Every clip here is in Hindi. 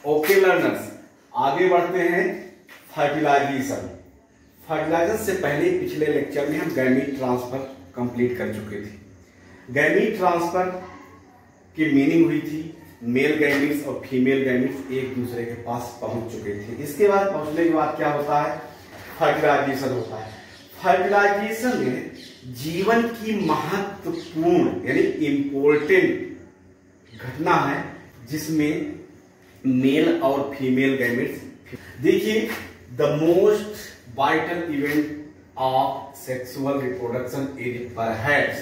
ओके लर्नर्स, आगे बढ़ते हैं फर्टिलाइजेशन। फर्टिलाइजेशन से पहले पिछले लेक्चर में हम गैमीट ट्रांसफर कंप्लीट कर चुके थे। गैमीट ट्रांसफर की मीनिंग हुई थी मेल गैमीट्स और फीमेल गैमीट्स एक दूसरे के पास पहुंच चुके थे। इसके बाद पहुंचने के बाद क्या होता है, फर्टिलाइजेशन होता है। फर्टिलाइजेशन में जीवन की महत्वपूर्ण यानी इंपॉर्टेंट घटना है जिसमें मेल और फीमेल गैमेट्स। देखिए, the most vital event of sexual reproduction is perhaps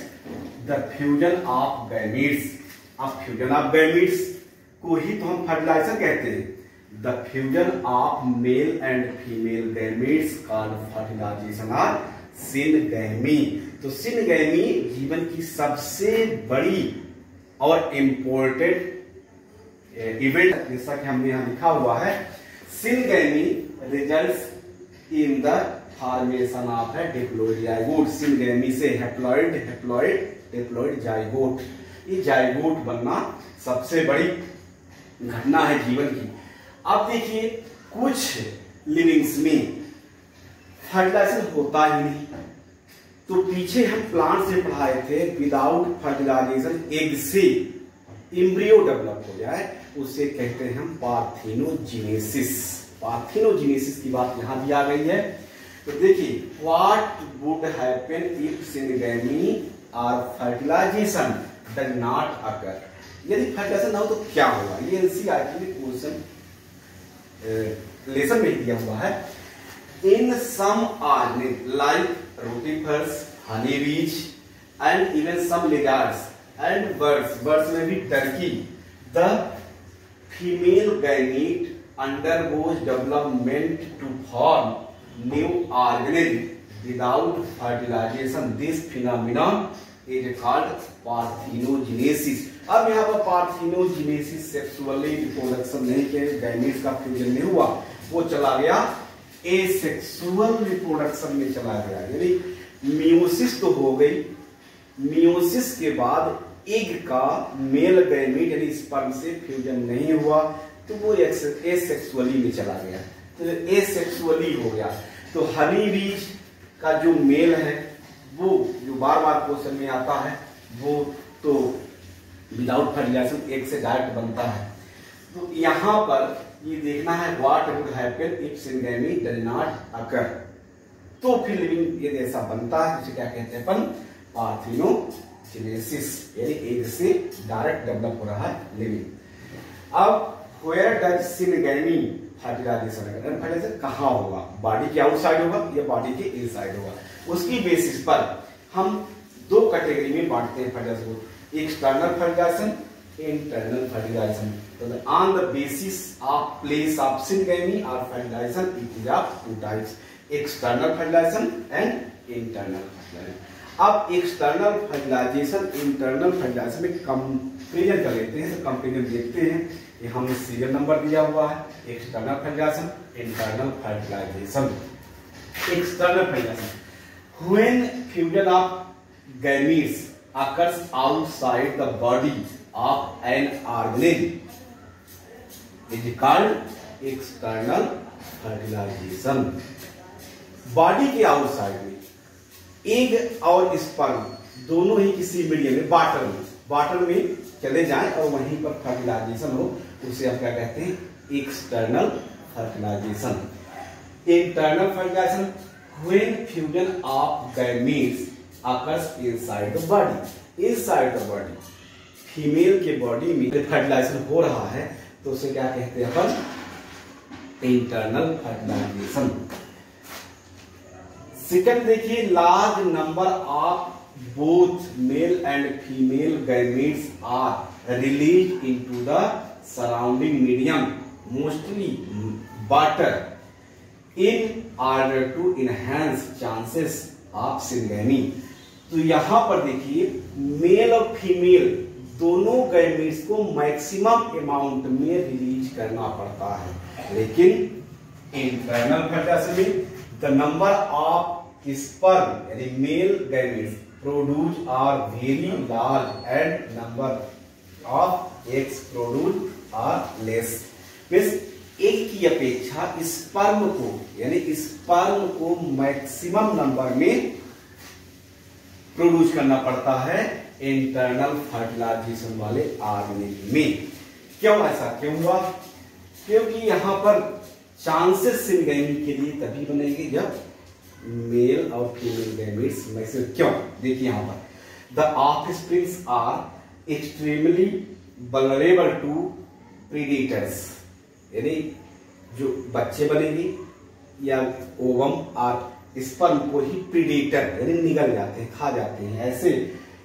the fusion of gametes. अब फ्यूजन ऑफ गैमेट्स को ही तो हम फर्टिलाइजेशन कहते हैं। The fusion of male and female gametes called fertilisation or syngamy. तो सिनगैमी जीवन की सबसे बड़ी और इंपॉर्टेंट इवेंट, जैसा कि हमने यहां लिखा हुआ है, syngamy results in the formation of A diploid zygote. Syngamy से हैप्लॉइड डिप्लॉइड जाइगोट, ये जाइगोट बनना सबसे बड़ी घटना है जीवन की। अब देखिए, कुछ लिविंग्स में फर्टिलाइजेशन होता ही नहीं। तो पीछे हम प्लांट से पढ़ाए थे, विदाउट फर्टिलाइजेशन एग से एम्ब्रियो डेवलप हो जाए उसे कहते हैं हम पार्थिनोजेनेसिस। पार्थिनोजेनेसिस की बात यहां भी आ गई है। तो देखिए, what would happen if syngamy और फर्टिलाइजेशन डज नॉट अकर। यदि फर्टिलाइजेशन ना हो तो क्या होगा, ये एनसीईआरटी में क्वेश्चन लेसन में दिया हुआ है। In some organism like rotifers, honey bees and even some lizards and birds में भी turkey, the female gamete undergoes development to form new organism without fertilization. This phenomenon is called parthenogenesis. अब यहाँ पर पार्थिनोजेनेसिस सेक्सुअली रिप्रोडक्शन नहीं के गैमीट्स का फ्यूजन नहीं हुआ, वो चला गया एसेक्सुअल रिप्रोडक्शन में चला गया। यानी मियोसिस तो हो गई, मियोसिस के बाद एग का मेल गैमीट यानी स्पर्म से फ्यूजन नहीं हुआ तो वो एसेक्सुअली में चला गया, तो एसेक्सुअली हो गया। तो हनी बीज का जो मेल है वो जो बार बार क्वेश्चन में आता है, वो तो विदाउट फर्टिलाइजेशन एग से डायरेक्ट बनता है। तो यहाँ पर ये देखना है what would happen if syngamy does not occur. तो फिर लिविंग यदि ऐसा बनता है तो क्या कहते हैं अपन, पार्थिनोजेनेसिस, यानी एग से डायरेक्ट डेवलप हो रहा है लिविंग। अब Where does सिनगैमी फर्टिलाइजेशन कहाँ होगा, बॉडी के आउटसाइड होगा या बॉडी के इनसाइड होगा। उसकी बेसिस पर हम दो कैटेगरी में बांटते हैं फर्टिलाइजेशन को, एक्सटर्नल फर्टिलाइजेशन, इंटरनल फर्टिलाइजेशन। तो on the basis of place of syngamy और fertilization it is of two types, external fertilization and internal fertilization. अब एक्सटर्नल फर्टिलाइजेशन इंटरनल फर्टिलाइजेशन में कंपेरिजन कर लेते हैं। तो कंपेरिजन देखते हैं, ये हमने सीरियल नंबर दिया हुआ है, external fertilisation, internal fertilisation. External fertilisation, when fusion of gametes occurs outside the body of an organism is called external fertilization। Body के आउटसाइड में एग और स्पर्म दोनों ही किसी मीडियम में, वाटर में चले जाएं और वहीं पर फर्टिलाइजेशन हो, उसे हम क्या कहते हैं, external fertilisation. Internal fertilisation, when fusion of gametes occurs inside the body। inside the body, female के बॉडी में फर्टिलाइजेशन हो रहा है तो उसे क्या कहते हैं अपन, इंटरनल फर्टिलाइजेशन। सेकंड देखिए, large number of both male and female gametes are release into the surrounding medium, mostly water, in order to enhance chances of syngamy. तो यहां पर देखिए, मेल और फीमेल दोनों गैमीट्स को मैक्सिमम अमाउंट में रिलीज करना पड़ता है, लेकिन इंटरनल फर्टिलाइजेशन में द नंबर ऑफ स्पर्म यानी male gametes produce are very large and number of eggs produce are less. Means एक की अपेक्षा स्पर्म को, यानी स्पर्म को मैक्सिमम नंबर में प्रोड्यूस करना पड़ता है इंटरनल फर्टिलाइजेशन वाले ऑर्गेनिज्म में। क्यों ऐसा क्यों हुआ? क्योंकि यहां पर चांसेस सिनगैमी के लिए तभी बनेंगे जब मेल और फीमेल गैमेट्स में से। क्यों? देखिए यहां पर the offsprings are extremely vulnerable to predators, यानी जो बच्चे बनेंगे या ओवम और स्पर्म को ही प्रीडेटर यानी निगल जाते हैं, खा जाते हैं। ऐसे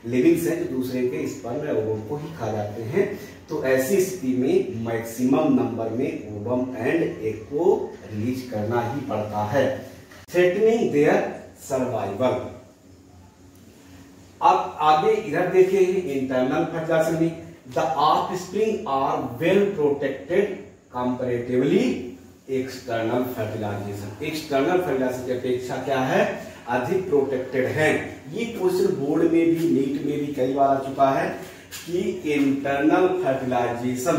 लिविंग्स हैं जो दूसरे के स्पर्म या ओवम को ही खा जाते हैं। तो ऐसी स्थिति में मैक्सिमम नंबर में ओवम एंड एग को रिलीज करना ही पड़ता है, थ्रेटनिंग देयर सर्वाइवल। अब आगे इधर देखिए इंटरनल फर्टिलाइजेशन में the offspring are well protected comparatively external fertilisation. External fertilisation की अपेक्षा क्या है? अधिक प्रोटेक्टेड है। ये क्वेश्चन बोर्ड में भी, नीट में भी कई बार आ चुका है कि इंटरनल फर्टिलाइजेशन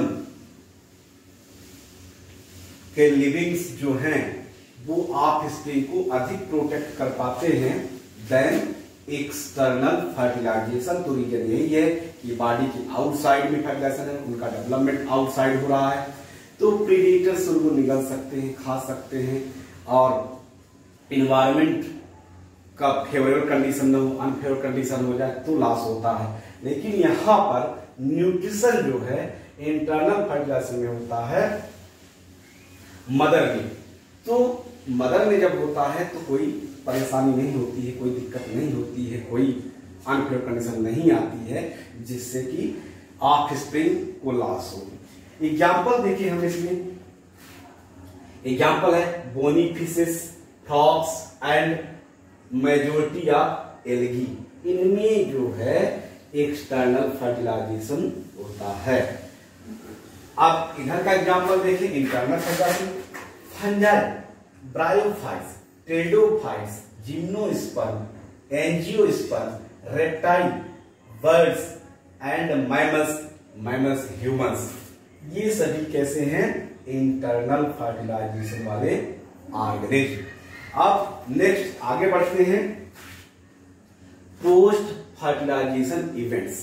के लिविंग्स जो हैं वो ऑफस्प्रिंग को अधिक प्रोटेक्ट कर पाते हैं देन एक्सटर्नल फर्टिलाइजेशन। तो रीजन यही है कि बॉडी की आउटसाइड में फर्टिलाइजेशन है, उनका डेवलपमेंट आउटसाइड हो रहा है, तो प्रीडेटर्स उनको निगल सकते हैं, खा सकते हैं, और इन्वायरमेंट का फेवरेबल कंडीशन न हो, अनफेवरेबल कंडीशन हो जाए तो लॉस होता है। लेकिन यहां पर न्यूट्रिशन जो है इंटरनल फर्टिलाइजेशन में होता है मदर में। तो मदर में जब होता है तो कोई परेशानी नहीं होती है, कोई दिक्कत नहीं होती है, कोई अनफेवरेबल कंडीशन नहीं आती है जिससे कि ऑफस्प्रिंग को लॉस हो। एग्जाम्पल देखिए हम इसमें, एग्जाम्पल है bony fishes, frogs and majority of algae. इनमें जो है एक्सटर्नल फर्टिलाइजेशन होता है। अब इधर का एग्जाम्पल देखिए internal fertilisation, fungi, bryophytes, pteridophytes, gymnosperm, angiosperm, reptile, birds and mammals humans, ये सभी कैसे हैं? इंटरनल फर्टिलाइजेशन वाले ऑर्गेनिज्म। अब नेक्स्ट आगे बढ़ते हैं पोस्ट फर्टिलाइजेशन इवेंट्स।